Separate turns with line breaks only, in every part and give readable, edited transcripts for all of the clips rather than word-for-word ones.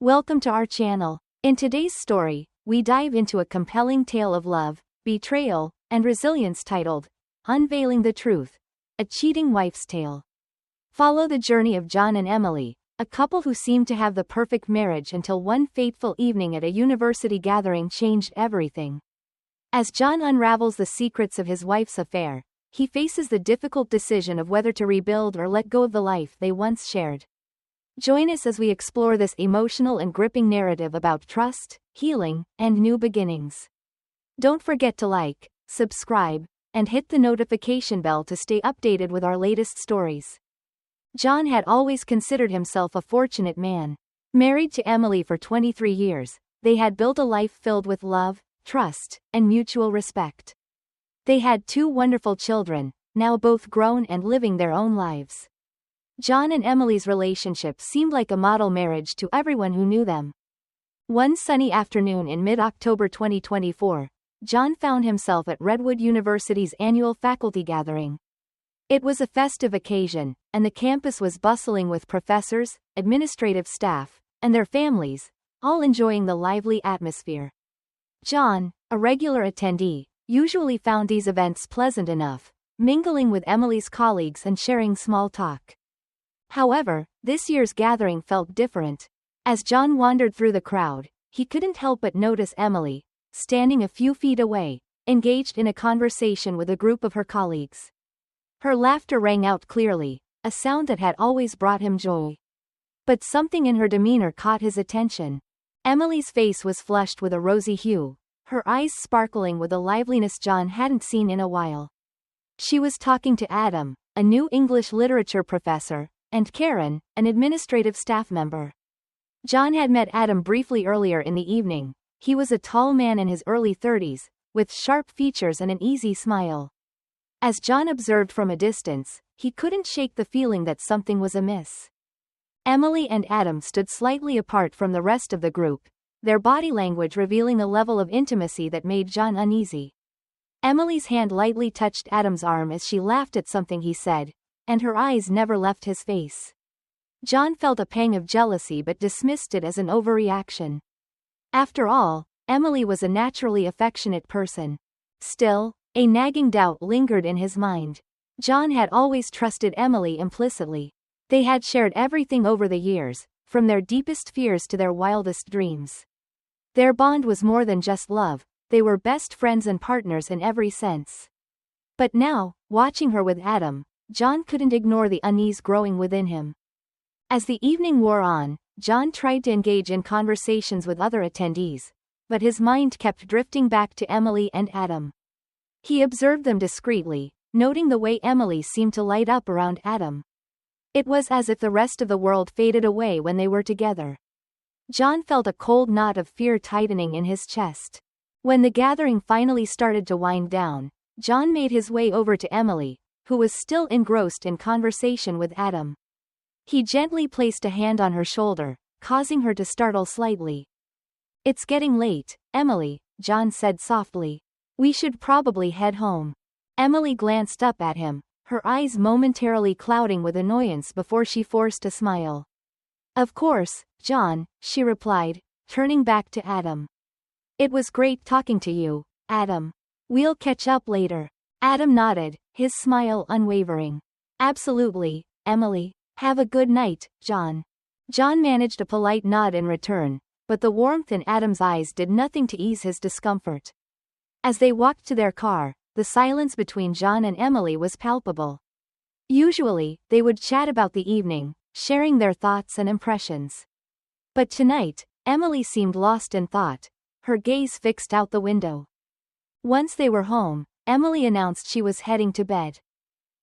Welcome to our channel. In today's story, we dive into a compelling tale of love, betrayal, and resilience titled, Unveiling the Truth, A Cheating Wife's Tale. Follow the journey of John and Emily, a couple who seemed to have the perfect marriage until one fateful evening at a university gathering changed everything. As John unravels the secrets of his wife's affair, he faces the difficult decision of whether to rebuild or let go of the life they once shared. Join us as we explore this emotional and gripping narrative about trust, healing, and new beginnings. Don't forget to like, subscribe, and hit the notification bell to stay updated with our latest stories. John had always considered himself a fortunate man. Married to Emily for 23 years, they had built a life filled with love, trust, and mutual respect. They had two wonderful children, now both grown and living their own lives. John and Emily's relationship seemed like a model marriage to everyone who knew them. One sunny afternoon in mid-October 2024, John found himself at Redwood University's annual faculty gathering. It was a festive occasion, and the campus was bustling with professors, administrative staff, and their families, all enjoying the lively atmosphere. John, a regular attendee, usually found these events pleasant enough, mingling with Emily's colleagues and sharing small talk. However, this year's gathering felt different. As John wandered through the crowd, he couldn't help but notice Emily, standing a few feet away, engaged in a conversation with a group of her colleagues. Her laughter rang out clearly, a sound that had always brought him joy. But something in her demeanor caught his attention. Emily's face was flushed with a rosy hue, her eyes sparkling with a liveliness John hadn't seen in a while. She was talking to Adam, a new English literature professor, and Karen, an administrative staff member. John had met Adam briefly earlier in the evening. He was a tall man in his early 30s, with sharp features and an easy smile. As John observed from a distance, he couldn't shake the feeling that something was amiss. Emily and Adam stood slightly apart from the rest of the group, their body language revealing a level of intimacy that made John uneasy. Emily's hand lightly touched Adam's arm as she laughed at something he said, and her eyes never left his face. John felt a pang of jealousy but dismissed it as an overreaction. After all, Emily was a naturally affectionate person. Still, a nagging doubt lingered in his mind. John had always trusted Emily implicitly. They had shared everything over the years, from their deepest fears to their wildest dreams. Their bond was more than just love, they were best friends and partners in every sense. But now, watching her with Adam, John couldn't ignore the unease growing within him. As the evening wore on, John tried to engage in conversations with other attendees, but his mind kept drifting back to Emily and Adam. He observed them discreetly, noting the way Emily seemed to light up around Adam. It was as if the rest of the world faded away when they were together. John felt a cold knot of fear tightening in his chest. When the gathering finally started to wind down, John made his way over to Emily, who was still engrossed in conversation with Adam. He gently placed a hand on her shoulder, causing her to startle slightly. "It's getting late, Emily," John said softly. "We should probably head home." Emily glanced up at him, her eyes momentarily clouding with annoyance before she forced a smile. "Of course, John," she replied, turning back to Adam. "It was great talking to you, Adam. We'll catch up later." Adam nodded, his smile unwavering. "Absolutely, Emily. Have a good night, John." John managed a polite nod in return, but the warmth in Adam's eyes did nothing to ease his discomfort. As they walked to their car, the silence between John and Emily was palpable. Usually, they would chat about the evening, sharing their thoughts and impressions. But tonight, Emily seemed lost in thought, her gaze fixed out the window. Once they were home, Emily announced she was heading to bed.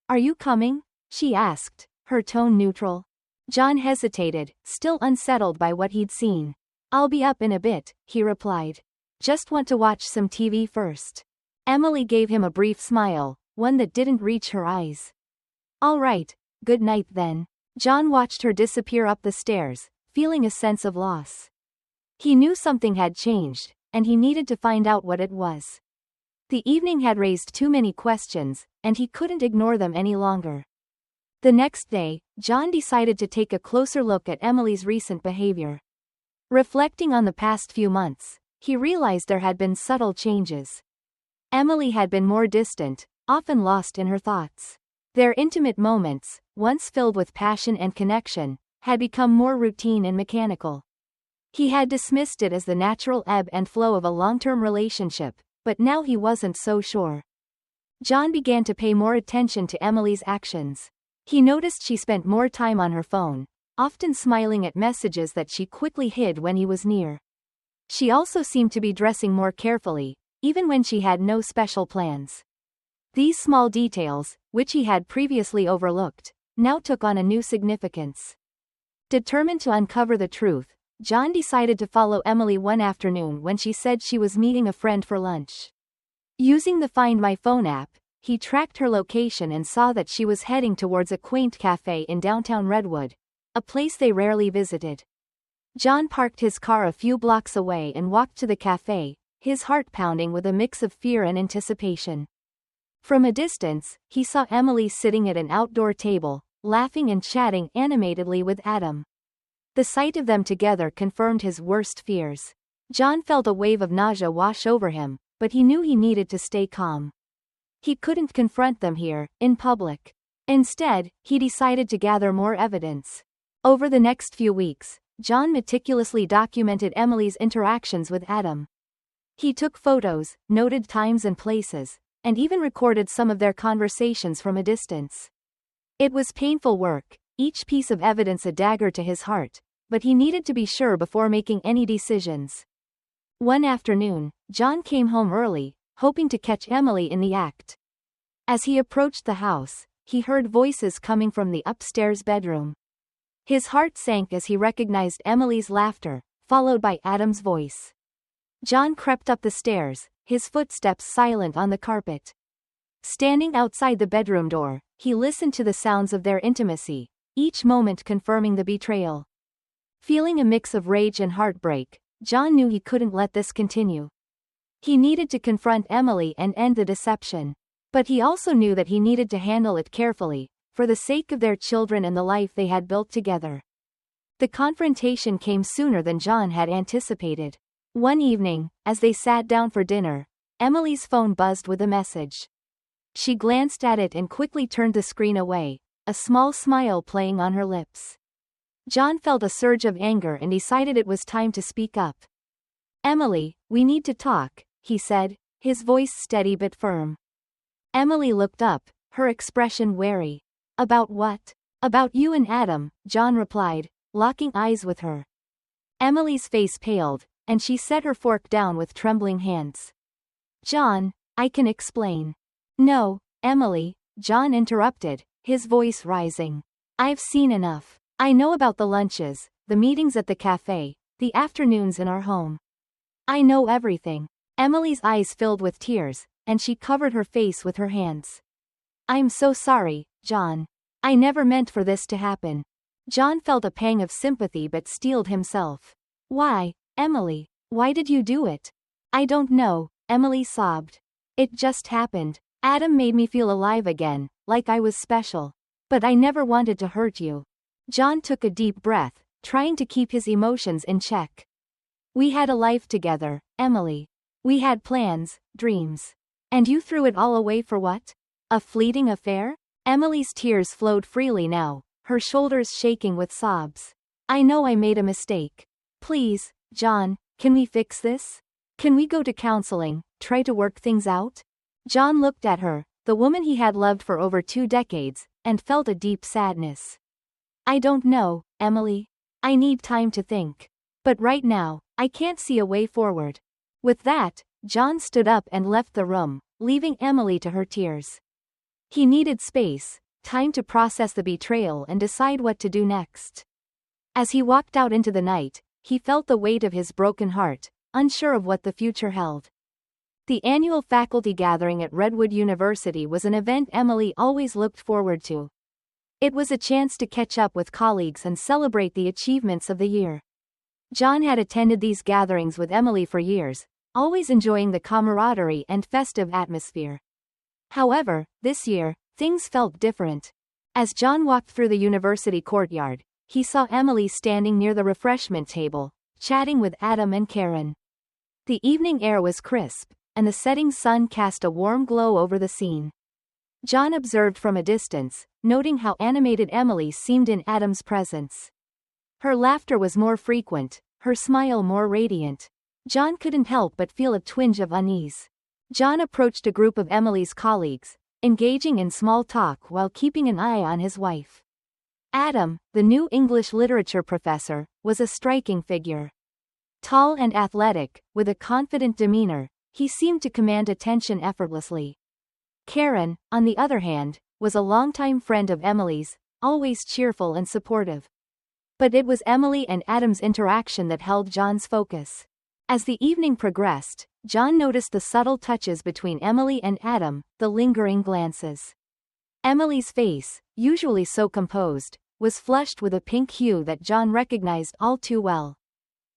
"Are you coming?" she asked, her tone neutral. John hesitated, still unsettled by what he'd seen. "I'll be up in a bit," he replied. "Just want to watch some TV first." Emily gave him a brief smile, one that didn't reach her eyes. "All right, good night then." John watched her disappear up the stairs, feeling a sense of loss. He knew something had changed, and he needed to find out what it was. The evening had raised too many questions, and he couldn't ignore them any longer. The next day, John decided to take a closer look at Emily's recent behavior. Reflecting on the past few months, he realized there had been subtle changes. Emily had been more distant, often lost in her thoughts. Their intimate moments, once filled with passion and connection, had become more routine and mechanical. He had dismissed it as the natural ebb and flow of a long-term relationship, but now he wasn't so sure. John began to pay more attention to Emily's actions. He noticed she spent more time on her phone, often smiling at messages that she quickly hid when he was near. She also seemed to be dressing more carefully, even when she had no special plans. These small details, which he had previously overlooked, now took on a new significance. Determined to uncover the truth, John decided to follow Emily one afternoon when she said she was meeting a friend for lunch. Using the Find My Phone app, he tracked her location and saw that she was heading towards a quaint cafe in downtown Redwood, a place they rarely visited. John parked his car a few blocks away and walked to the cafe, his heart pounding with a mix of fear and anticipation. From a distance, he saw Emily sitting at an outdoor table, laughing and chatting animatedly with Adam. The sight of them together confirmed his worst fears. John felt a wave of nausea wash over him, but he knew he needed to stay calm. He couldn't confront them here, in public. Instead, he decided to gather more evidence. Over the next few weeks, John meticulously documented Emily's interactions with Adam. He took photos, noted times and places, and even recorded some of their conversations from a distance. It was painful work, each piece of evidence a dagger to his heart, but he needed to be sure before making any decisions. One afternoon, John came home early, hoping to catch Emily in the act. As he approached the house, he heard voices coming from the upstairs bedroom. His heart sank as he recognized Emily's laughter, followed by Adam's voice. John crept up the stairs, his footsteps silent on the carpet. Standing outside the bedroom door, he listened to the sounds of their intimacy, each moment confirming the betrayal. Feeling a mix of rage and heartbreak, John knew he couldn't let this continue. He needed to confront Emily and end the deception. But he also knew that he needed to handle it carefully, for the sake of their children and the life they had built together. The confrontation came sooner than John had anticipated. One evening, as they sat down for dinner, Emily's phone buzzed with a message. She glanced at it and quickly turned the screen away, a small smile playing on her lips. John felt a surge of anger and decided it was time to speak up. "Emily, we need to talk," he said, his voice steady but firm. Emily looked up, her expression wary. "About what?" "About you and Adam," John replied, locking eyes with her. Emily's face paled, and she set her fork down with trembling hands. "John, I can explain." "No, Emily," John interrupted, his voice rising. "I've seen enough. I know about the lunches, the meetings at the cafe, the afternoons in our home. I know everything." Emily's eyes filled with tears, and she covered her face with her hands. "I'm so sorry, John. I never meant for this to happen." John felt a pang of sympathy but steeled himself. "Why, Emily? Why did you do it?" "I don't know," Emily sobbed. "It just happened. Adam made me feel alive again, like I was special. But I never wanted to hurt you." John took a deep breath, trying to keep his emotions in check. "We had a life together, Emily. We had plans, dreams. And you threw it all away for what? A fleeting affair?" Emily's tears flowed freely now, her shoulders shaking with sobs. "I know I made a mistake. Please, John, can we fix this? Can we go to counseling, try to work things out?" John looked at her, the woman he had loved for over 2 decades, and felt a deep sadness. "I don't know, Emily. I need time to think. But right now, I can't see a way forward." With that, John stood up and left the room, leaving Emily to her tears. He needed space, time to process the betrayal and decide what to do next. As he walked out into the night, he felt the weight of his broken heart, unsure of what the future held. The annual faculty gathering at Redwood University was an event Emily always looked forward to. It was a chance to catch up with colleagues and celebrate the achievements of the year. John had attended these gatherings with Emily for years, always enjoying the camaraderie and festive atmosphere. However, this year, things felt different. As John walked through the university courtyard, he saw Emily standing near the refreshment table, chatting with Adam and Karen. The evening air was crisp, and the setting sun cast a warm glow over the scene. John observed from a distance, noting how animated Emily seemed in Adam's presence. Her laughter was more frequent, her smile more radiant. John couldn't help but feel a twinge of unease. John approached a group of Emily's colleagues, engaging in small talk while keeping an eye on his wife. Adam, the new English literature professor, was a striking figure. Tall and athletic, with a confident demeanor, he seemed to command attention effortlessly. Karen, on the other hand, was a longtime friend of Emily's, always cheerful and supportive. But it was Emily and Adam's interaction that held John's focus. As the evening progressed, John noticed the subtle touches between Emily and Adam, the lingering glances. Emily's face, usually so composed, was flushed with a pink hue that John recognized all too well.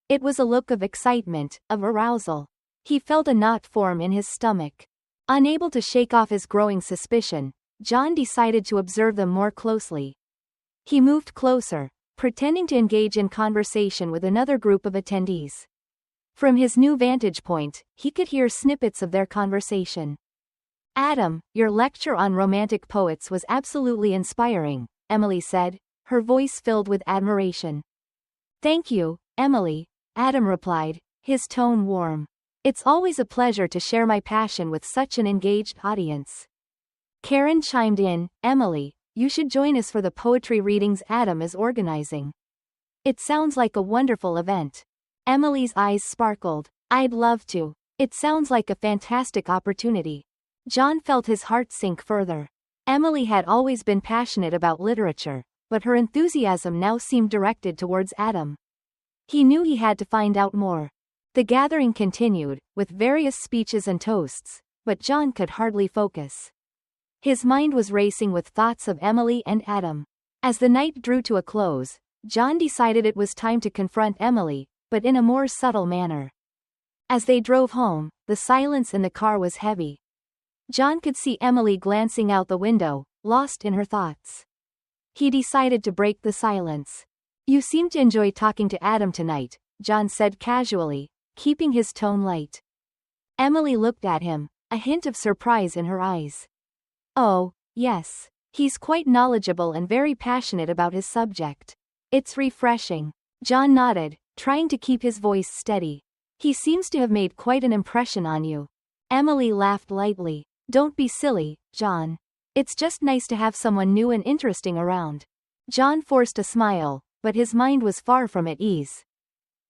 It was a look of excitement, of arousal. He felt a knot form in his stomach. Unable to shake off his growing suspicion, John decided to observe them more closely. He moved closer, pretending to engage in conversation with another group of attendees. From his new vantage point, he could hear snippets of their conversation. Adam, your lecture on romantic poets was absolutely inspiring, Emily said, her voice filled with admiration. Thank you, Emily, Adam replied, his tone warm. It's always a pleasure to share my passion with such an engaged audience. Karen chimed in, Emily, you should join us for the poetry readings Adam is organizing. It sounds like a wonderful event. Emily's eyes sparkled. I'd love to. It sounds like a fantastic opportunity. John felt his heart sink further. Emily had always been passionate about literature, but her enthusiasm now seemed directed towards Adam. He knew he had to find out more. The gathering continued, with various speeches and toasts, but John could hardly focus. His mind was racing with thoughts of Emily and Adam. As the night drew to a close, John decided it was time to confront Emily, but in a more subtle manner. As they drove home, the silence in the car was heavy. John could see Emily glancing out the window, lost in her thoughts. He decided to break the silence. You seem to enjoy talking to Adam tonight, John said casually, keeping his tone light. Emily looked at him, a hint of surprise in her eyes. Oh, yes. He's quite knowledgeable and very passionate about his subject. It's refreshing. John nodded, trying to keep his voice steady. He seems to have made quite an impression on you. Emily laughed lightly. Don't be silly, John. It's just nice to have someone new and interesting around. John forced a smile, but his mind was far from at ease.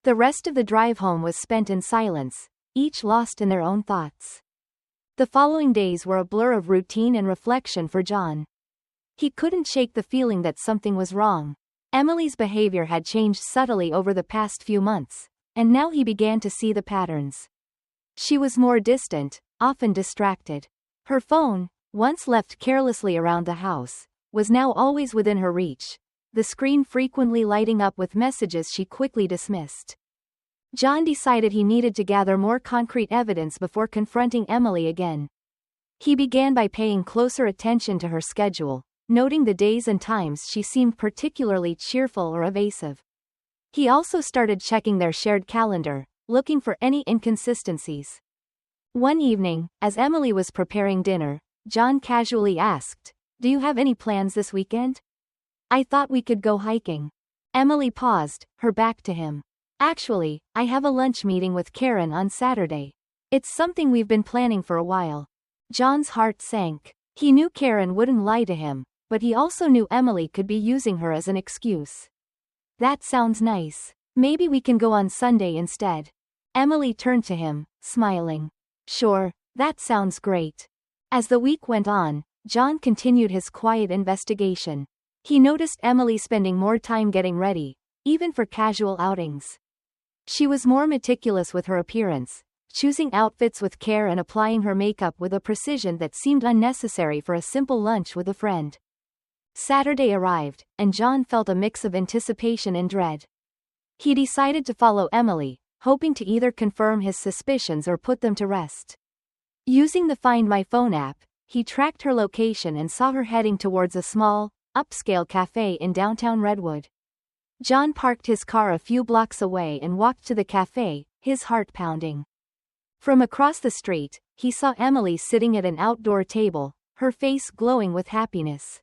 The rest of the drive home was spent in silence, each lost in their own thoughts. The following days were a blur of routine and reflection for John. He couldn't shake the feeling that something was wrong. Emily's behavior had changed subtly over the past few months, and now he began to see the patterns. She was more distant, often distracted. Her phone, once left carelessly around the house, was now always within her reach, the screen frequently lighting up with messages she quickly dismissed. John decided he needed to gather more concrete evidence before confronting Emily again. He began by paying closer attention to her schedule, noting the days and times she seemed particularly cheerful or evasive. He also started checking their shared calendar, looking for any inconsistencies. One evening, as Emily was preparing dinner, John casually asked, "Do you have any plans this weekend? I thought we could go hiking." Emily paused, her back to him. "Actually, I have a lunch meeting with Karen on Saturday. It's something we've been planning for a while." John's heart sank. He knew Karen wouldn't lie to him, but he also knew Emily could be using her as an excuse. "That sounds nice. Maybe we can go on Sunday instead." Emily turned to him, smiling. "Sure, that sounds great." As the week went on, John continued his quiet investigation. He noticed Emily spending more time getting ready, even for casual outings. She was more meticulous with her appearance, choosing outfits with care and applying her makeup with a precision that seemed unnecessary for a simple lunch with a friend. Saturday arrived, and John felt a mix of anticipation and dread. He decided to follow Emily, hoping to either confirm his suspicions or put them to rest. Using the Find My Phone app, he tracked her location and saw her heading towards a small, upscale cafe in downtown Redwood. John parked his car a few blocks away and walked to the cafe, his heart pounding. From across the street, he saw Emily sitting at an outdoor table, her face glowing with happiness.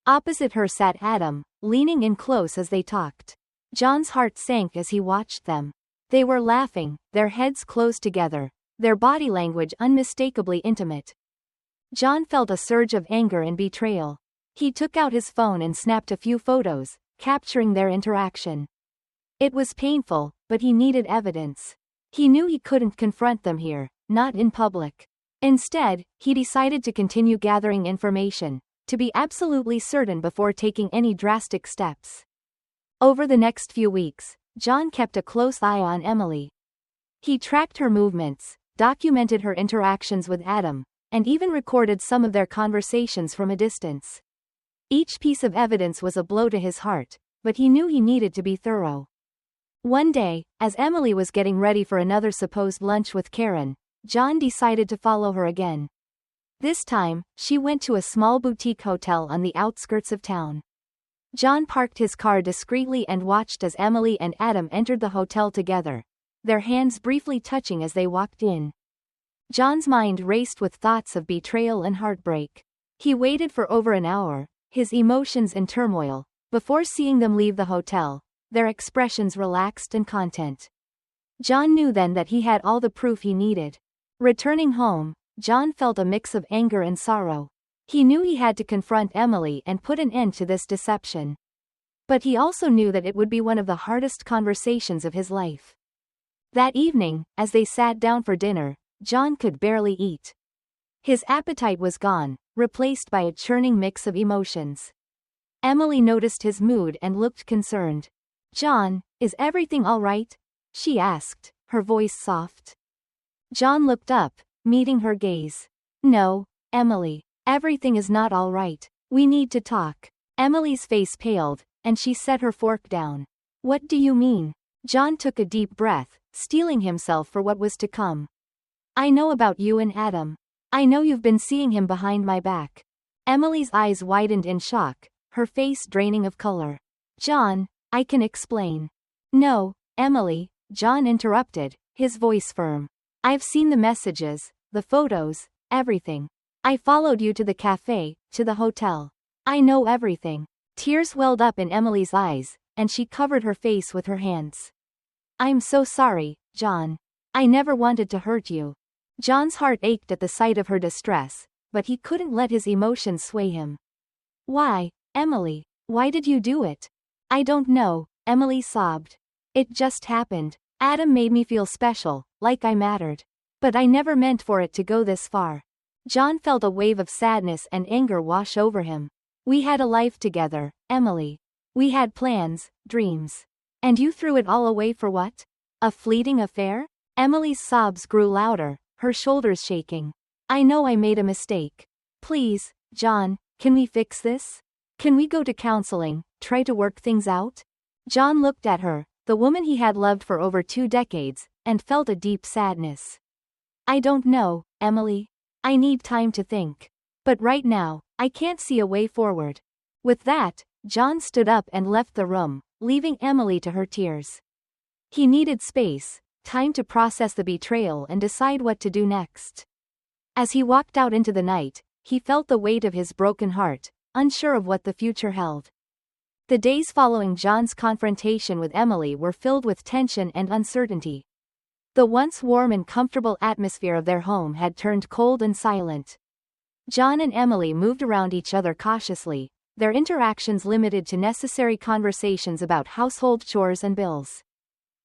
Opposite her sat Adam, leaning in close as they talked. John's heart sank as he watched them. They were laughing, their heads close together, their body language unmistakably intimate. John felt a surge of anger and betrayal. He took out his phone and snapped a few photos, capturing their interaction. It was painful, but he needed evidence. He knew he couldn't confront them here, not in public. Instead, he decided to continue gathering information, to be absolutely certain before taking any drastic steps. Over the next few weeks, John kept a close eye on Emily. He tracked her movements, documented her interactions with Adam, and even recorded some of their conversations from a distance. Each piece of evidence was a blow to his heart, but he knew he needed to be thorough. One day, as Emily was getting ready for another supposed lunch with Karen, John decided to follow her again. This time, she went to a small boutique hotel on the outskirts of town. John parked his car discreetly and watched as Emily and Adam entered the hotel together, their hands briefly touching as they walked in. John's mind raced with thoughts of betrayal and heartbreak. He waited for over an hour, his emotions in turmoil, before seeing them leave the hotel, their expressions relaxed and content. John knew then that he had all the proof he needed. Returning home, John felt a mix of anger and sorrow. He knew he had to confront Emily and put an end to this deception. But he also knew that it would be one of the hardest conversations of his life. That evening, as they sat down for dinner, John could barely eat. His appetite was gone, replaced by a churning mix of emotions. Emily noticed his mood and looked concerned. "John, is everything all right?" she asked, her voice soft. John looked up, meeting her gaze. "No, Emily, everything is not all right. We need to talk." Emily's face paled, and she set her fork down. "What do you mean?" John took a deep breath, steeling himself for what was to come. "I know about you and Adam. I know you've been seeing him behind my back." Emily's eyes widened in shock, her face draining of color. "John, I can explain." "No, Emily," John interrupted, his voice firm. "I've seen the messages, the photos, everything. I followed you to the cafe, to the hotel. I know everything." Tears welled up in Emily's eyes, and she covered her face with her hands. "I'm so sorry, John. I never wanted to hurt you." John's heart ached at the sight of her distress, but he couldn't let his emotions sway him. "Why, Emily, why did you do it?" "I don't know," Emily sobbed. "It just happened. Adam made me feel special, like I mattered. But I never meant for it to go this far." John felt a wave of sadness and anger wash over him. "We had a life together, Emily. We had plans, dreams. And you threw it all away for what? A fleeting affair?" Emily's sobs grew louder, her shoulders shaking. "I know I made a mistake. Please, John, can we fix this? Can we go to counseling, try to work things out?" John looked at her, the woman he had loved for over 2 decades, and felt a deep sadness. "I don't know, Emily. I need time to think. But right now, I can't see a way forward." With that, John stood up and left the room, leaving Emily to her tears. He needed space, time to process the betrayal and decide what to do next. As he walked out into the night, he felt the weight of his broken heart, unsure of what the future held. The days following John's confrontation with Emily were filled with tension and uncertainty. The once warm and comfortable atmosphere of their home had turned cold and silent. John and Emily moved around each other cautiously, their interactions limited to necessary conversations about household chores and bills.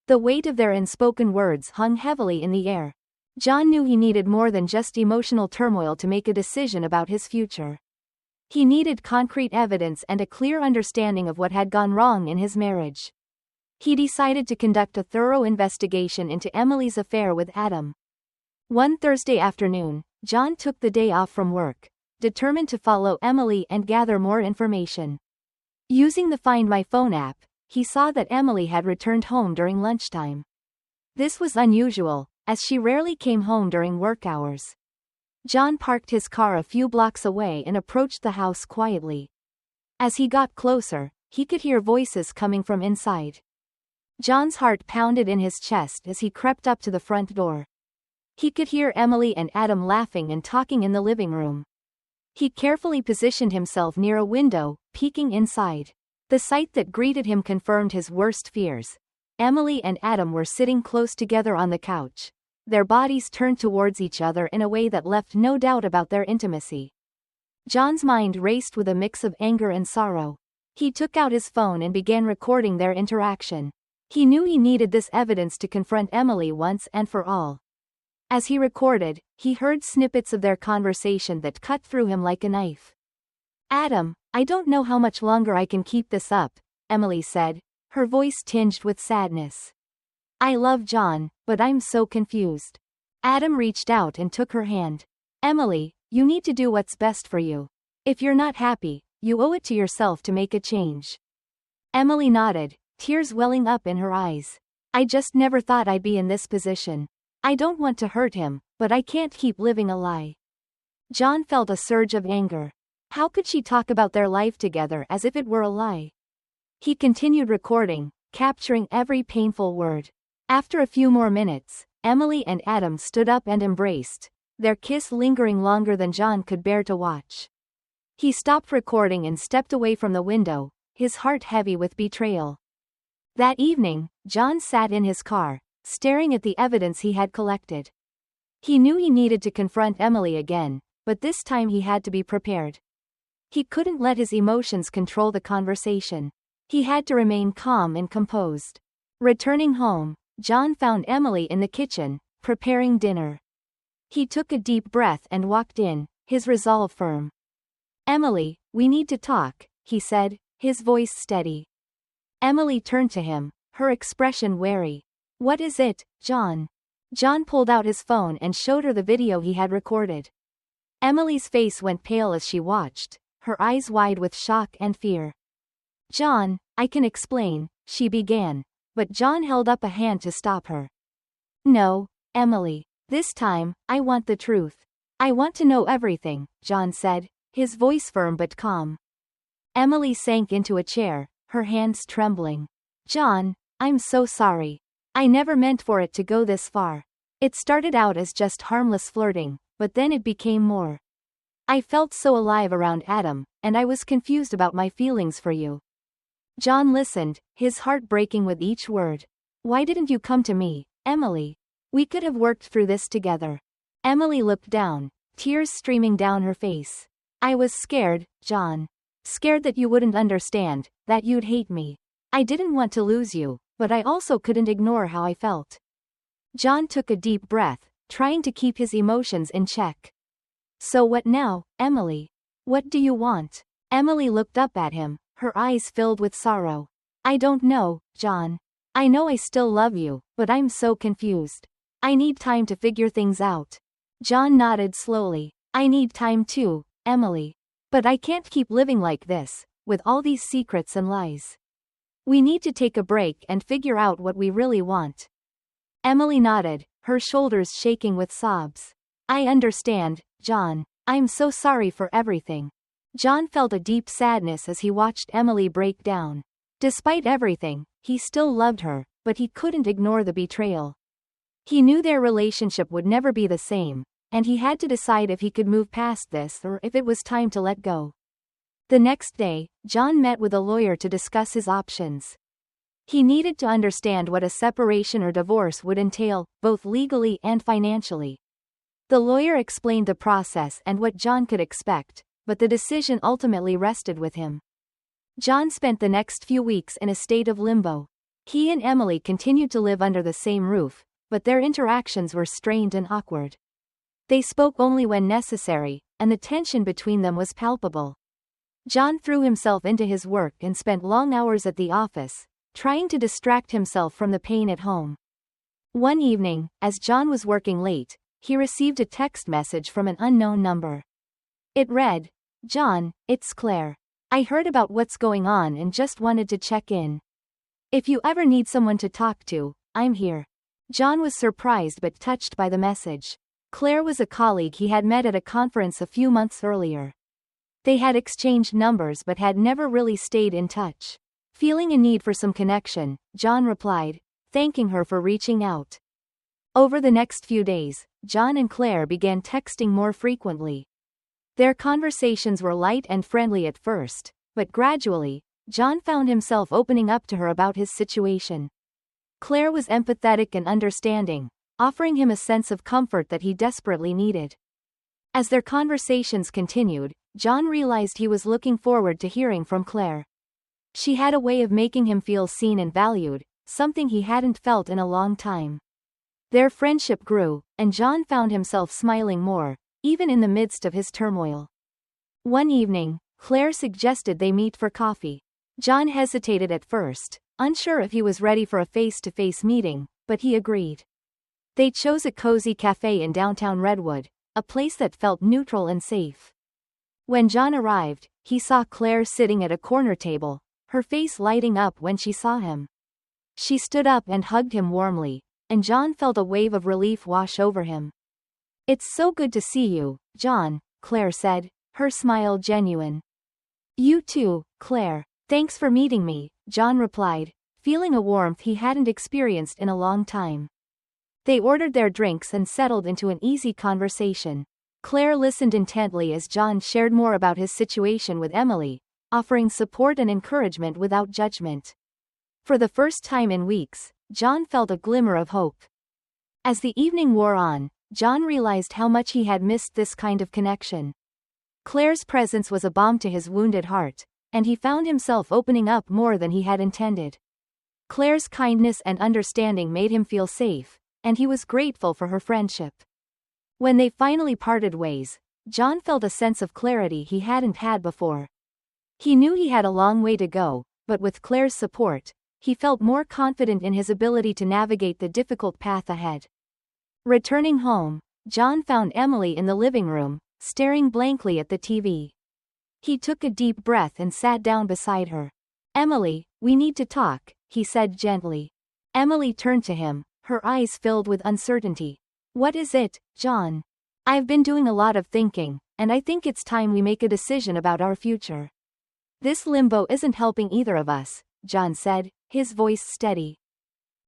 The weight of their unspoken words hung heavily in the air. John knew he needed more than just emotional turmoil to make a decision about his future. He needed concrete evidence and a clear understanding of what had gone wrong in his marriage. He decided to conduct a thorough investigation into Emily's affair with Adam. One Thursday afternoon, John took the day off from work, determined to follow Emily and gather more information. Using the Find My Phone app, he saw that Emily had returned home during lunchtime. This was unusual, as she rarely came home during work hours. John parked his car a few blocks away and approached the house quietly. As he got closer, he could hear voices coming from inside. John's heart pounded in his chest as he crept up to the front door. He could hear Emily and Adam laughing and talking in the living room. He carefully positioned himself near a window, peeking inside. The sight that greeted him confirmed his worst fears. Emily and Adam were sitting close together on the couch, their bodies turned towards each other in a way that left no doubt about their intimacy. John's mind raced with a mix of anger and sorrow. He took out his phone and began recording their interaction. He knew he needed this evidence to confront Emily once and for all. As he recorded, he heard snippets of their conversation that cut through him like a knife. "Adam, I don't know how much longer I can keep this up," Emily said, her voice tinged with sadness. "I love John, but I'm so confused." Adam reached out and took her hand. "Emily, you need to do what's best for you. If you're not happy, you owe it to yourself to make a change." Emily nodded, tears welling up in her eyes. "I just never thought I'd be in this position. I don't want to hurt him, but I can't keep living a lie." John felt a surge of anger. How could she talk about their life together as if it were a lie? He continued recording, capturing every painful word. After a few more minutes, Emily and Adam stood up and embraced, their kiss lingering longer than John could bear to watch. He stopped recording and stepped away from the window, his heart heavy with betrayal. That evening, John sat in his car, staring at the evidence he had collected. He knew he needed to confront Emily again, but this time he had to be prepared. He couldn't let his emotions control the conversation. He had to remain calm and composed. Returning home, John found Emily in the kitchen, preparing dinner. He took a deep breath and walked in, his resolve firm. "Emily, we need to talk," he said, his voice steady. Emily turned to him, her expression wary. "What is it, John?" John pulled out his phone and showed her the video he had recorded. Emily's face went pale as she watched, her eyes wide with shock and fear. "John, I can explain," she began, but John held up a hand to stop her. "No, Emily. This time, I want the truth. I want to know everything," John said, his voice firm but calm. Emily sank into a chair, her hands trembling. "John, I'm so sorry. I never meant for it to go this far. It started out as just harmless flirting, but then it became more. I felt so alive around Adam, and I was confused about my feelings for you." John listened, his heart breaking with each word. "Why didn't you come to me, Emily? We could have worked through this together." Emily looked down, tears streaming down her face. "I was scared, John. Scared that you wouldn't understand, that you'd hate me. I didn't want to lose you, but I also couldn't ignore how I felt." John took a deep breath, trying to keep his emotions in check. "So what now, Emily? What do you want?" Emily looked up at him, her eyes filled with sorrow. "I don't know, John. I know I still love you, but I'm so confused. I need time to figure things out." John nodded slowly. "I need time too, Emily. But I can't keep living like this, with all these secrets and lies. We need to take a break and figure out what we really want." Emily nodded, her shoulders shaking with sobs. "I understand, John. I'm so sorry for everything." John felt a deep sadness as he watched Emily break down. Despite everything, he still loved her, but he couldn't ignore the betrayal. He knew their relationship would never be the same, and he had to decide if he could move past this or if it was time to let go. The next day, John met with a lawyer to discuss his options. He needed to understand what a separation or divorce would entail, both legally and financially. The lawyer explained the process and what John could expect, but the decision ultimately rested with him. John spent the next few weeks in a state of limbo. He and Emily continued to live under the same roof, but their interactions were strained and awkward. They spoke only when necessary, and the tension between them was palpable. John threw himself into his work and spent long hours at the office, trying to distract himself from the pain at home. One evening, as John was working late, he received a text message from an unknown number. It read, "John, it's Claire. I heard about what's going on and just wanted to check in. If you ever need someone to talk to, I'm here." John was surprised but touched by the message. Claire was a colleague he had met at a conference a few months earlier. They had exchanged numbers but had never really stayed in touch. Feeling a need for some connection, John replied, thanking her for reaching out. Over the next few days, John and Claire began texting more frequently. Their conversations were light and friendly at first, but gradually, John found himself opening up to her about his situation. Claire was empathetic and understanding, offering him a sense of comfort that he desperately needed. As their conversations continued, John realized he was looking forward to hearing from Claire. She had a way of making him feel seen and valued, something he hadn't felt in a long time. Their friendship grew, and John found himself smiling more, even in the midst of his turmoil. One evening, Claire suggested they meet for coffee. John hesitated at first, unsure if he was ready for a face-to-face meeting, but he agreed. They chose a cozy cafe in downtown Redwood, a place that felt neutral and safe. When John arrived, he saw Claire sitting at a corner table, her face lighting up when she saw him. She stood up and hugged him warmly, and John felt a wave of relief wash over him. "It's so good to see you, John," Claire said, her smile genuine. "You too, Claire. Thanks for meeting me," John replied, feeling a warmth he hadn't experienced in a long time. They ordered their drinks and settled into an easy conversation. Claire listened intently as John shared more about his situation with Emily, offering support and encouragement without judgment. For the first time in weeks, John felt a glimmer of hope. As the evening wore on, John realized how much he had missed this kind of connection. Claire's presence was a balm to his wounded heart, and he found himself opening up more than he had intended. Claire's kindness and understanding made him feel safe, and he was grateful for her friendship. When they finally parted ways, John felt a sense of clarity he hadn't had before. He knew he had a long way to go, but with Claire's support, he felt more confident in his ability to navigate the difficult path ahead. Returning home, John found Emily in the living room, staring blankly at the TV. He took a deep breath and sat down beside her. "Emily, we need to talk," he said gently. Emily turned to him, her eyes filled with uncertainty. "What is it, John?" "I've been doing a lot of thinking, and I think it's time we make a decision about our future. This limbo isn't helping either of us," John said, his voice steady.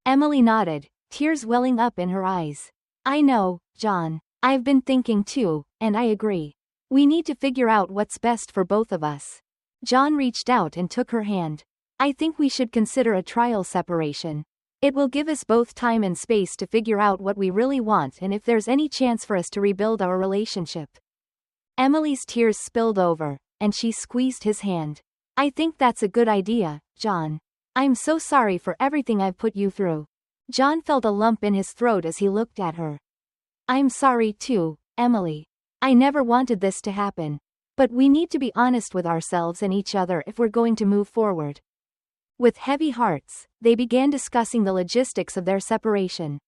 Emily nodded, tears welling up in her eyes. "I know, John. I've been thinking too, and I agree. We need to figure out what's best for both of us." John reached out and took her hand. "I think we should consider a trial separation. It will give us both time and space to figure out what we really want and if there's any chance for us to rebuild our relationship." Emily's tears spilled over, and she squeezed his hand. "I think that's a good idea, John. I'm so sorry for everything I've put you through." John felt a lump in his throat as he looked at her. "I'm sorry too, Emily. I never wanted this to happen. But we need to be honest with ourselves and each other if we're going to move forward." With heavy hearts, they began discussing the logistics of their separation.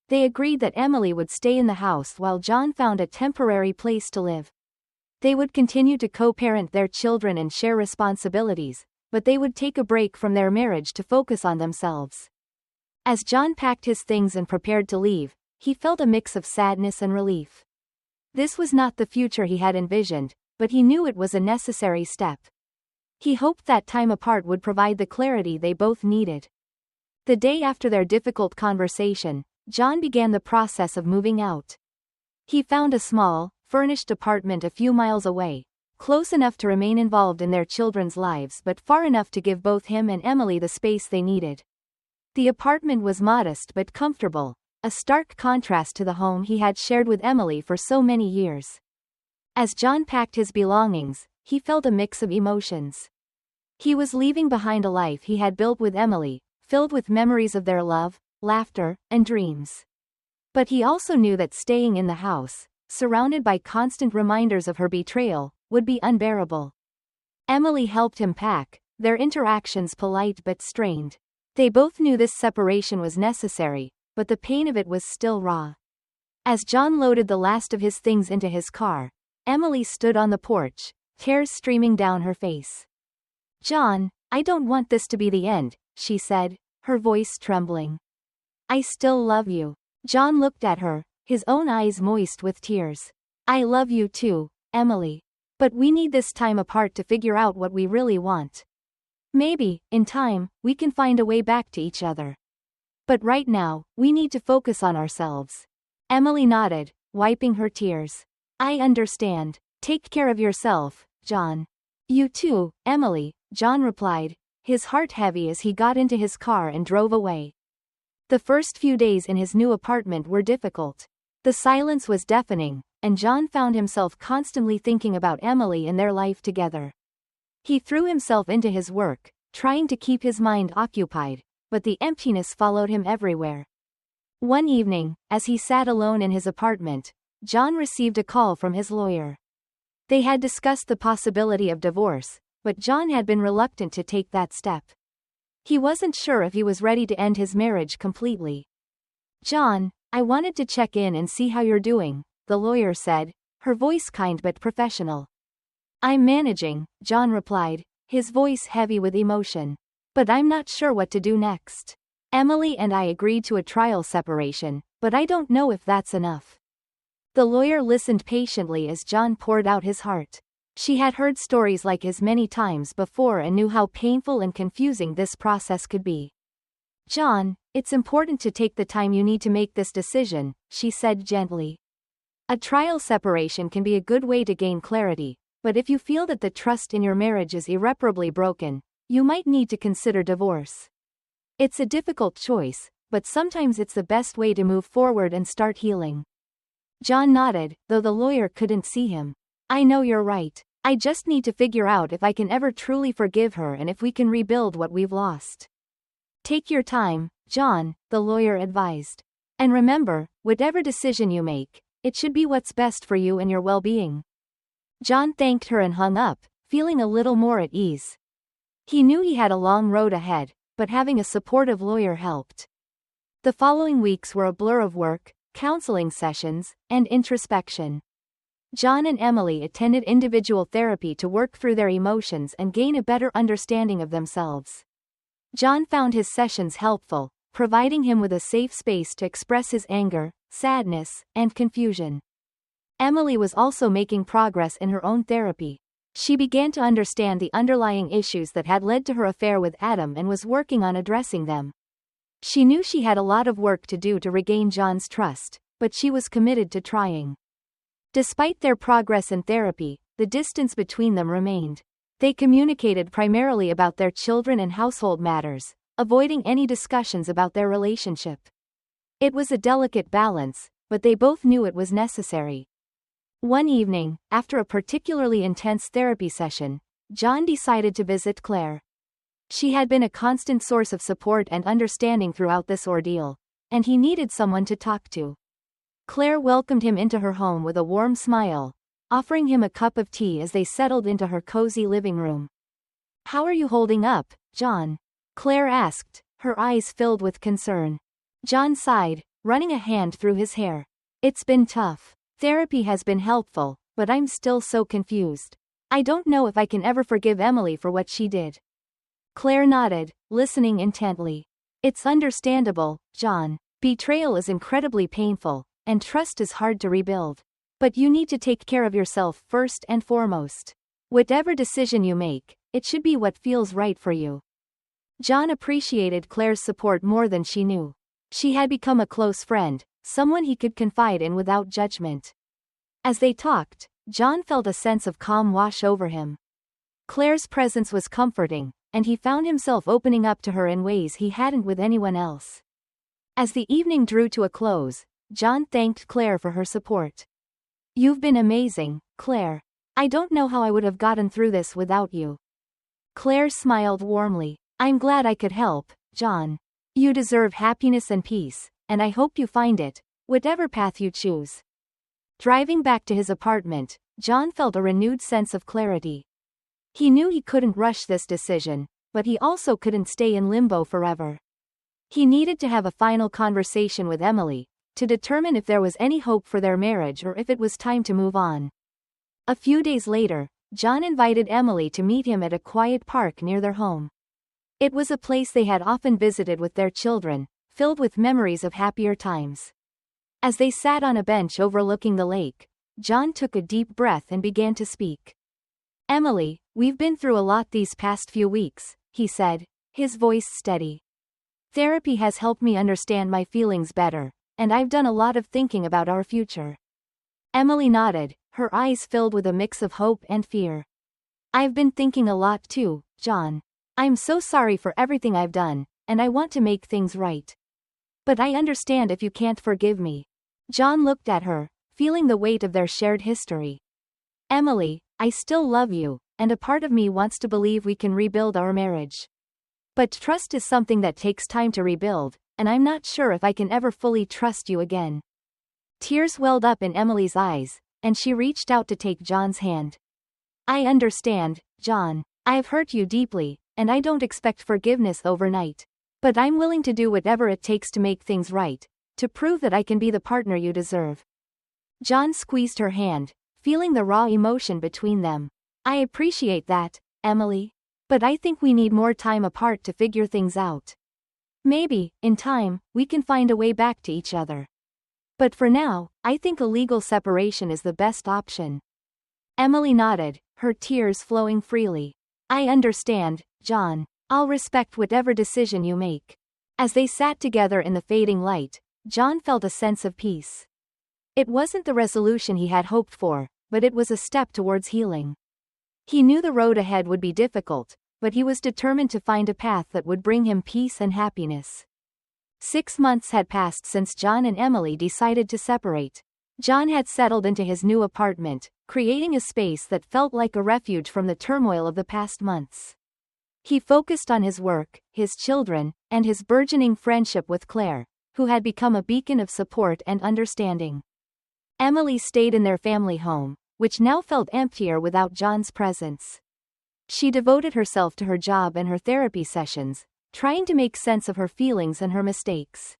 They agreed that Emily would stay in the house while John found a temporary place to live. They would continue to co-parent their children and share responsibilities, but they would take a break from their marriage to focus on themselves. As John packed his things and prepared to leave, he felt a mix of sadness and relief. This was not the future he had envisioned, but he knew it was a necessary step. He hoped that time apart would provide the clarity they both needed. The day after their difficult conversation, John began the process of moving out. He found a small, furnished apartment a few miles away, close enough to remain involved in their children's lives but far enough to give both him and Emily the space they needed. The apartment was modest but comfortable, a stark contrast to the home he had shared with Emily for so many years. As John packed his belongings, he felt a mix of emotions. He was leaving behind a life he had built with Emily, filled with memories of their love, laughter, and dreams. But he also knew that staying in the house, surrounded by constant reminders of her betrayal, would be unbearable. Emily helped him pack, their interactions polite but strained. They both knew this separation was necessary, but the pain of it was still raw. As John loaded the last of his things into his car, Emily stood on the porch, tears streaming down her face. "John, I don't want this to be the end," she said, her voice trembling. "I still love you." John looked at her, his own eyes moist with tears. "I love you too, Emily." But we need this time apart to figure out what we really want. Maybe, in time, we can find a way back to each other. But right now, we need to focus on ourselves. Emily nodded, wiping her tears. I understand. Take care of yourself, John. You too, Emily, John replied, his heart heavy as he got into his car and drove away. The first few days in his new apartment were difficult. The silence was deafening, and John found himself constantly thinking about Emily and their life together. He threw himself into his work, trying to keep his mind occupied, but the emptiness followed him everywhere. One evening, as he sat alone in his apartment, John received a call from his lawyer. They had discussed the possibility of divorce, but John had been reluctant to take that step. He wasn't sure if he was ready to end his marriage completely. John, I wanted to check in and see how you're doing, the lawyer said, her voice kind but professional. I'm managing, John replied, his voice heavy with emotion. But I'm not sure what to do next. Emily and I agreed to a trial separation, but I don't know if that's enough. The lawyer listened patiently as John poured out his heart. She had heard stories like his many times before and knew how painful and confusing this process could be. John, it's important to take the time you need to make this decision, she said gently. A trial separation can be a good way to gain clarity, but if you feel that the trust in your marriage is irreparably broken, you might need to consider divorce. It's a difficult choice, but sometimes it's the best way to move forward and start healing. John nodded, though the lawyer couldn't see him. I know you're right. I just need to figure out if I can ever truly forgive her and if we can rebuild what we've lost. Take your time, John, the lawyer advised. And remember, whatever decision you make, it should be what's best for you and your well-being. John thanked her and hung up, feeling a little more at ease. He knew he had a long road ahead, but having a supportive lawyer helped. The following weeks were a blur of work, counseling sessions, and introspection. John and Emily attended individual therapy to work through their emotions and gain a better understanding of themselves. John found his sessions helpful, providing him with a safe space to express his anger, sadness, and confusion. Emily was also making progress in her own therapy. She began to understand the underlying issues that had led to her affair with Adam and was working on addressing them. She knew she had a lot of work to do to regain John's trust, but she was committed to trying. Despite their progress in therapy, the distance between them remained. They communicated primarily about their children and household matters, avoiding any discussions about their relationship. It was a delicate balance, but they both knew it was necessary. One evening, after a particularly intense therapy session, John decided to visit Claire. She had been a constant source of support and understanding throughout this ordeal, and he needed someone to talk to. Claire welcomed him into her home with a warm smile, offering him a cup of tea as they settled into her cozy living room. How are you holding up, John? Claire asked, her eyes filled with concern. John sighed, running a hand through his hair. It's been tough. Therapy has been helpful, but I'm still so confused. I don't know if I can ever forgive Emily for what she did. Claire nodded, listening intently. It's understandable, John. Betrayal is incredibly painful, and trust is hard to rebuild. But you need to take care of yourself first and foremost. Whatever decision you make, it should be what feels right for you. John appreciated Claire's support more than she knew. She had become a close friend, someone he could confide in without judgment. As they talked, John felt a sense of calm wash over him. Claire's presence was comforting, and he found himself opening up to her in ways he hadn't with anyone else. As the evening drew to a close, John thanked Claire for her support. You've been amazing, Claire. I don't know how I would have gotten through this without you. Claire smiled warmly. I'm glad I could help, John. You deserve happiness and peace, and I hope you find it, whatever path you choose. Driving back to his apartment, John felt a renewed sense of clarity. He knew he couldn't rush this decision, but he also couldn't stay in limbo forever. He needed to have a final conversation with Emily, to determine if there was any hope for their marriage or if it was time to move on. A few days later, John invited Emily to meet him at a quiet park near their home. It was a place they had often visited with their children, filled with memories of happier times. As they sat on a bench overlooking the lake, John took a deep breath and began to speak. Emily, we've been through a lot these past few weeks, he said, his voice steady. Therapy has helped me understand my feelings better, and I've done a lot of thinking about our future. Emily nodded, her eyes filled with a mix of hope and fear. I've been thinking a lot too, John. I'm so sorry for everything I've done, and I want to make things right. But I understand if you can't forgive me. John looked at her, feeling the weight of their shared history. Emily, I still love you, and a part of me wants to believe we can rebuild our marriage. But trust is something that takes time to rebuild, and I'm not sure if I can ever fully trust you again. Tears welled up in Emily's eyes, and she reached out to take John's hand. I understand, John. I've hurt you deeply, and I don't expect forgiveness overnight. But I'm willing to do whatever it takes to make things right, to prove that I can be the partner you deserve. John squeezed her hand, feeling the raw emotion between them. I appreciate that, Emily. But I think we need more time apart to figure things out. Maybe, in time, we can find a way back to each other. But for now, I think a legal separation is the best option. Emily nodded, her tears flowing freely. I understand, John. I'll respect whatever decision you make. As they sat together in the fading light, John felt a sense of peace. It wasn't the resolution he had hoped for, but it was a step towards healing. He knew the road ahead would be difficult, but he was determined to find a path that would bring him peace and happiness. 6 months had passed since John and Emily decided to separate. John had settled into his new apartment, creating a space that felt like a refuge from the turmoil of the past months. He focused on his work, his children, and his burgeoning friendship with Claire, who had become a beacon of support and understanding. Emily stayed in their family home, which now felt emptier without John's presence. She devoted herself to her job and her therapy sessions, trying to make sense of her feelings and her mistakes.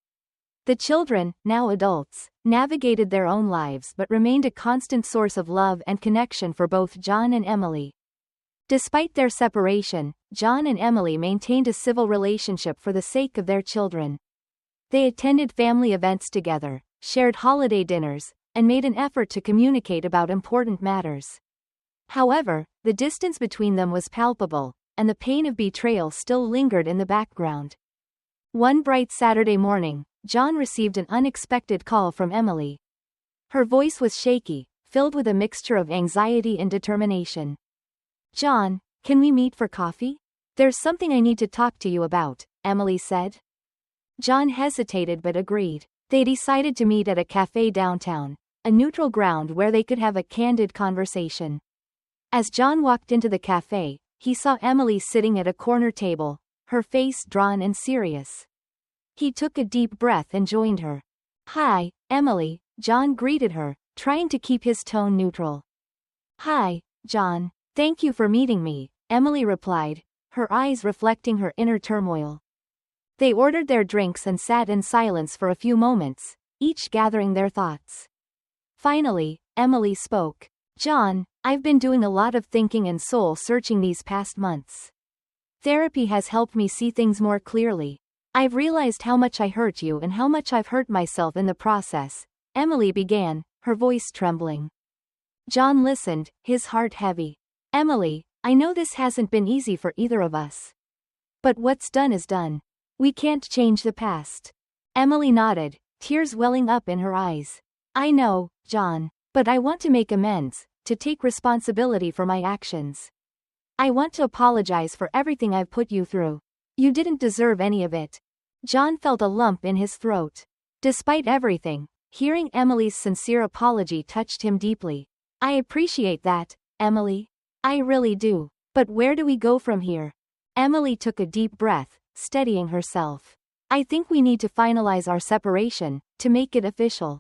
The children, now adults, navigated their own lives but remained a constant source of love and connection for both John and Emily. Despite their separation, John and Emily maintained a civil relationship for the sake of their children. They attended family events together, shared holiday dinners, and made an effort to communicate about important matters. However, the distance between them was palpable, and the pain of betrayal still lingered in the background. One bright Saturday morning, John received an unexpected call from Emily. Her voice was shaky, filled with a mixture of anxiety and determination. John, can we meet for coffee? There's something I need to talk to you about, Emily said. John hesitated but agreed. They decided to meet at a cafe downtown, a neutral ground where they could have a candid conversation. As John walked into the cafe, he saw Emily sitting at a corner table, her face drawn and serious. He took a deep breath and joined her. Hi, Emily, John greeted her, trying to keep his tone neutral. Hi, John. Thank you for meeting me, Emily replied, her eyes reflecting her inner turmoil. They ordered their drinks and sat in silence for a few moments, each gathering their thoughts. Finally, Emily spoke. John, I've been doing a lot of thinking and soul-searching these past months. Therapy has helped me see things more clearly. I've realized how much I hurt you and how much I've hurt myself in the process, Emily began, her voice trembling. John listened, his heart heavy. Emily, I know this hasn't been easy for either of us. But what's done is done. We can't change the past. Emily nodded, tears welling up in her eyes. I know, John, but I want to make amends, to take responsibility for my actions. I want to apologize for everything I've put you through. You didn't deserve any of it. John felt a lump in his throat. Despite everything, hearing Emily's sincere apology touched him deeply. I appreciate that, Emily. I really do. But where do we go from here? Emily took a deep breath, steadying herself. I think we need to finalize our separation, to make it official.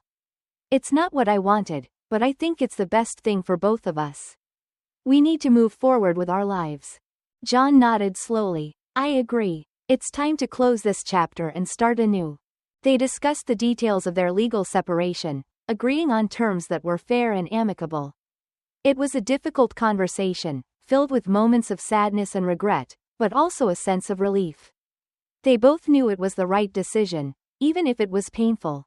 It's not what I wanted, but I think it's the best thing for both of us. We need to move forward with our lives. John nodded slowly. I agree. It's time to close this chapter and start anew. They discussed the details of their legal separation, agreeing on terms that were fair and amicable. It was a difficult conversation, filled with moments of sadness and regret, but also a sense of relief. They both knew it was the right decision, even if it was painful.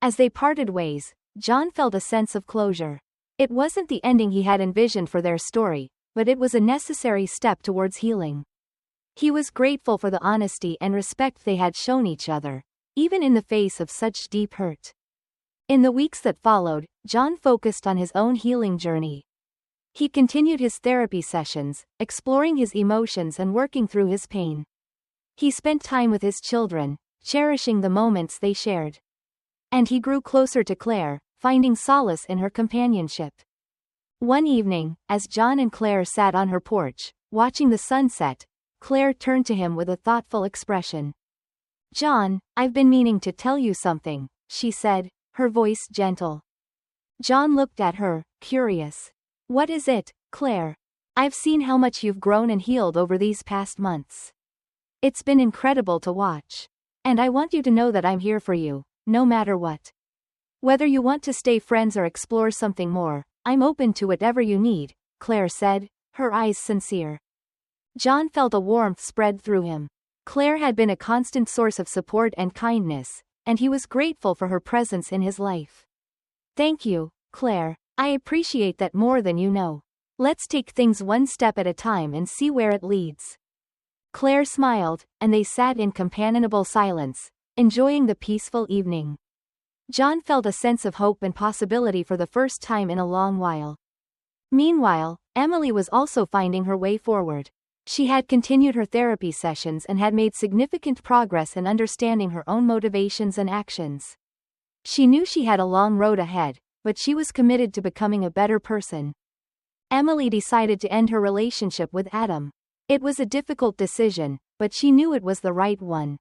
As they parted ways, John felt a sense of closure. It wasn't the ending he had envisioned for their story, but it was a necessary step towards healing. He was grateful for the honesty and respect they had shown each other, even in the face of such deep hurt. In the weeks that followed, John focused on his own healing journey. He continued his therapy sessions, exploring his emotions and working through his pain. He spent time with his children, cherishing the moments they shared. And he grew closer to Claire, finding solace in her companionship. One evening, as John and Claire sat on her porch, watching the sunset, Claire turned to him with a thoughtful expression. "John, I've been meaning to tell you something," she said, her voice gentle. John looked at her, curious. "What is it, Claire? I've seen how much you've grown and healed over these past months. It's been incredible to watch. And I want you to know that I'm here for you, no matter what. Whether you want to stay friends or explore something more, I'm open to whatever you need," Claire said, her eyes sincere. John felt a warmth spread through him. Claire had been a constant source of support and kindness, and he was grateful for her presence in his life. "Thank you, Claire. I appreciate that more than you know. Let's take things one step at a time and see where it leads." Claire smiled, and they sat in companionable silence, enjoying the peaceful evening. John felt a sense of hope and possibility for the first time in a long while. Meanwhile, Emily was also finding her way forward. She had continued her therapy sessions and had made significant progress in understanding her own motivations and actions. She knew she had a long road ahead, but she was committed to becoming a better person. Emily decided to end her relationship with Adam. It was a difficult decision, but she knew it was the right one.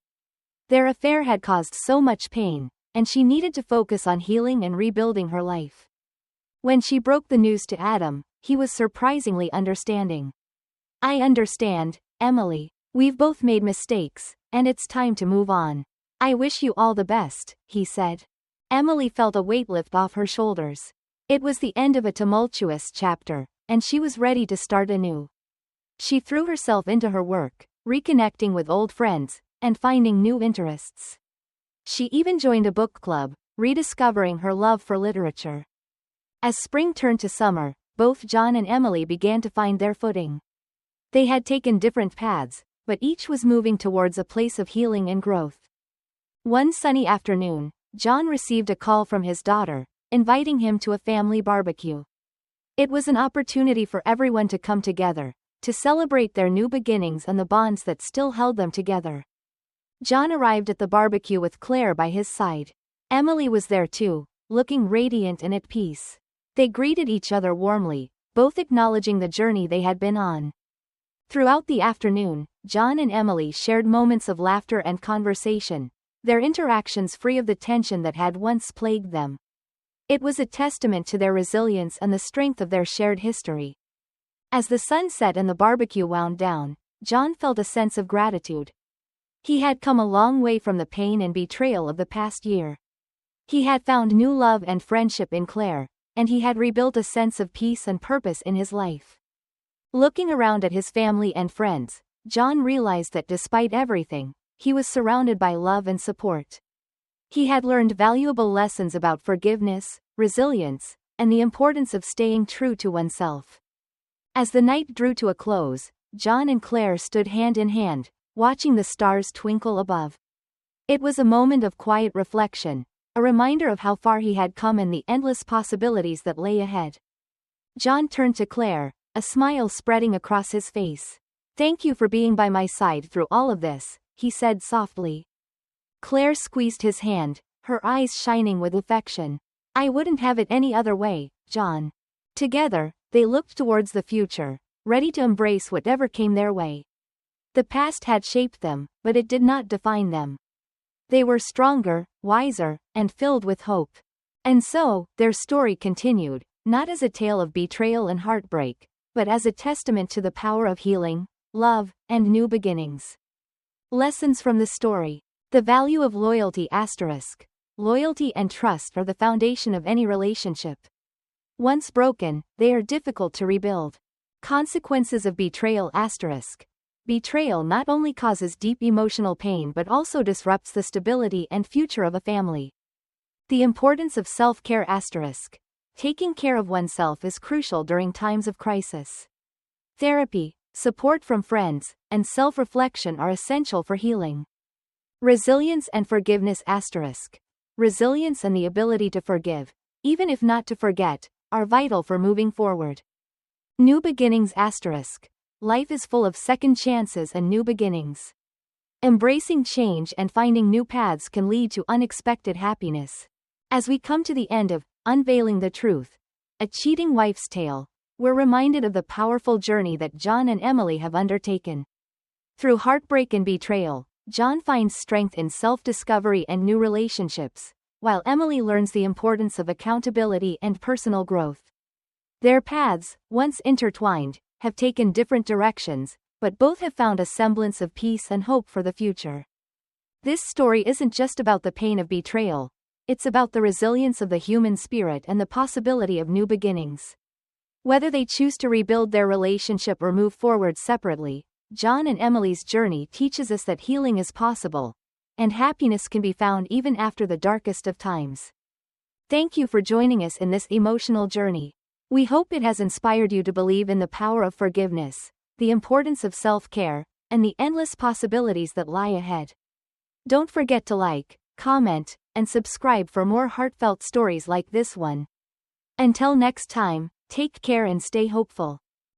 Their affair had caused so much pain, and she needed to focus on healing and rebuilding her life. When she broke the news to Adam, he was surprisingly understanding. "I understand, Emily. We've both made mistakes, and it's time to move on. I wish you all the best," he said. Emily felt a weight lift off her shoulders. It was the end of a tumultuous chapter, and she was ready to start anew. She threw herself into her work, reconnecting with old friends, and finding new interests. She even joined a book club, rediscovering her love for literature. As spring turned to summer, both John and Emily began to find their footing. They had taken different paths, but each was moving towards a place of healing and growth. One sunny afternoon, John received a call from his daughter, inviting him to a family barbecue. It was an opportunity for everyone to come together, to celebrate their new beginnings and the bonds that still held them together. John arrived at the barbecue with Claire by his side. Emily was there too, looking radiant and at peace. They greeted each other warmly, both acknowledging the journey they had been on. Throughout the afternoon, John and Emily shared moments of laughter and conversation, their interactions free of the tension that had once plagued them. It was a testament to their resilience and the strength of their shared history. As the sun set and the barbecue wound down, John felt a sense of gratitude. He had come a long way from the pain and betrayal of the past year. He had found new love and friendship in Claire, and he had rebuilt a sense of peace and purpose in his life. Looking around at his family and friends, John realized that despite everything, he was surrounded by love and support. He had learned valuable lessons about forgiveness, resilience, and the importance of staying true to oneself. As the night drew to a close, John and Claire stood hand in hand, watching the stars twinkle above. It was a moment of quiet reflection, a reminder of how far he had come and the endless possibilities that lay ahead. John turned to Claire, a smile spreading across his face. "Thank you for being by my side through all of this," he said softly. Claire squeezed his hand, her eyes shining with affection. "I wouldn't have it any other way, John." Together, they looked towards the future, ready to embrace whatever came their way. The past had shaped them, but it did not define them. They were stronger, wiser, and filled with hope. And so, their story continued, not as a tale of betrayal and heartbreak, but as a testament to the power of healing, love, and new beginnings. Lessons from the story. The value of loyalty *. Loyalty and trust are the foundation of any relationship. Once broken, they are difficult to rebuild. Consequences of betrayal *. Betrayal not only causes deep emotional pain but also disrupts the stability and future of a family. The importance of self-care *. Taking care of oneself is crucial during times of crisis. Therapy, support from friends, and self-reflection are essential for healing. Resilience and forgiveness *. Resilience and the ability to forgive, even if not to forget, are vital for moving forward. New beginnings *. Life is full of second chances and new beginnings. Embracing change and finding new paths can lead to unexpected happiness. As we come to the end of Unveiling the Truth, A Cheating Wife's Tale, we're reminded of the powerful journey that John and Emily have undertaken. Through heartbreak and betrayal, John finds strength in self-discovery and new relationships, while Emily learns the importance of accountability and personal growth. Their paths, once intertwined, have taken different directions, but both have found a semblance of peace and hope for the future. This story isn't just about the pain of betrayal, it's about the resilience of the human spirit and the possibility of new beginnings. Whether they choose to rebuild their relationship or move forward separately, John and Emily's journey teaches us that healing is possible, and happiness can be found even after the darkest of times. Thank you for joining us in this emotional journey. We hope it has inspired you to believe in the power of forgiveness, the importance of self-care, and the endless possibilities that lie ahead. Don't forget to like, comment, and subscribe for more heartfelt stories like this one. Until next time, take care and stay hopeful.